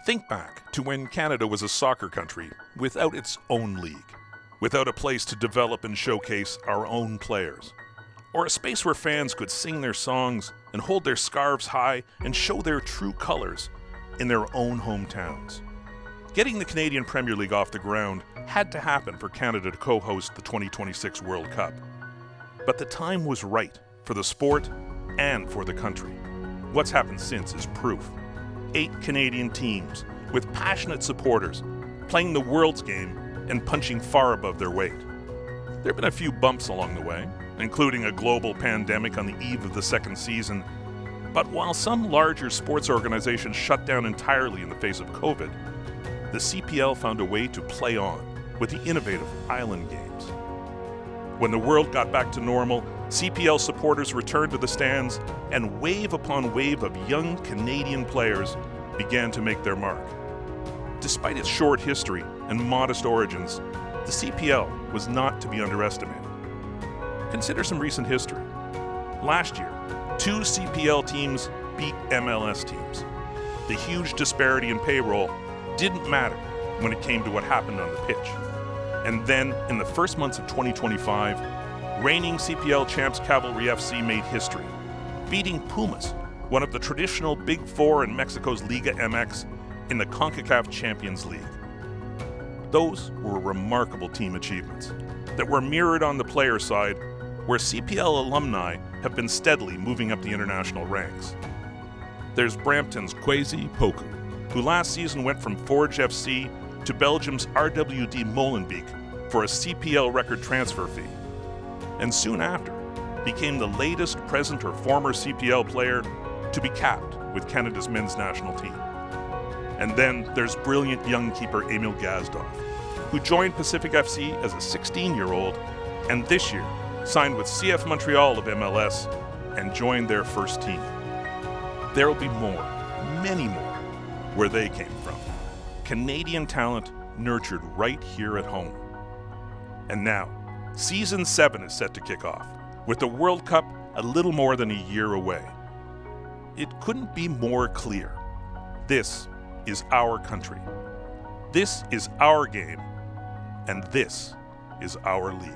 Think back to when Canada was a soccer country without its own league, without a place to develop and showcase our own players, or a space where fans could sing their songs and hold their scarves high and show their true colors in their own hometowns. Getting the Canadian Premier League off the ground had to happen for Canada to co-host the 2026 World Cup. But the time was right for the sport and for the country. What's happened since is proof. 8 Canadian teams with passionate supporters playing the world's game and punching far above their weight. There have been a few bumps along the way, including a global pandemic on the eve of the second season. But while some larger sports organizations shut down entirely in the face of COVID, the CPL found a way to play on with the innovative Island Games. When the world got back to normal, CPL supporters returned to the stands, and wave upon wave of young Canadian players began to make their mark. Despite its short history and modest origins, the CPL was not to be underestimated. Consider some recent history. Last year, 2 CPL teams beat MLS teams. The huge disparity in payroll didn't matter when it came to what happened on the pitch. And then, in the first months of 2025, reigning CPL champs Cavalry FC made history, beating Pumas, one of the traditional Big Four in Mexico's Liga MX, in the CONCACAF Champions League. Those were remarkable team achievements that were mirrored on the player side, where CPL alumni have been steadily moving up the international ranks. There's Brampton's Kwesi Poku, who last season went from Forge FC to Belgium's RWD Molenbeek for a CPL record transfer fee, and soon after became the latest present or former CPL player to be capped with Canada's men's national team. And then there's brilliant young keeper Emil Gazdov, who joined Pacific FC as a 16-year-old and this year signed with CF Montreal of MLS and joined their first team. There will be more, many more, where they came from. Canadian talent nurtured right here at home. And now, Season 7 is set to kick off, with the World Cup a little more than a year away. It couldn't be more clear. This is our country. This is our game. And this is our league.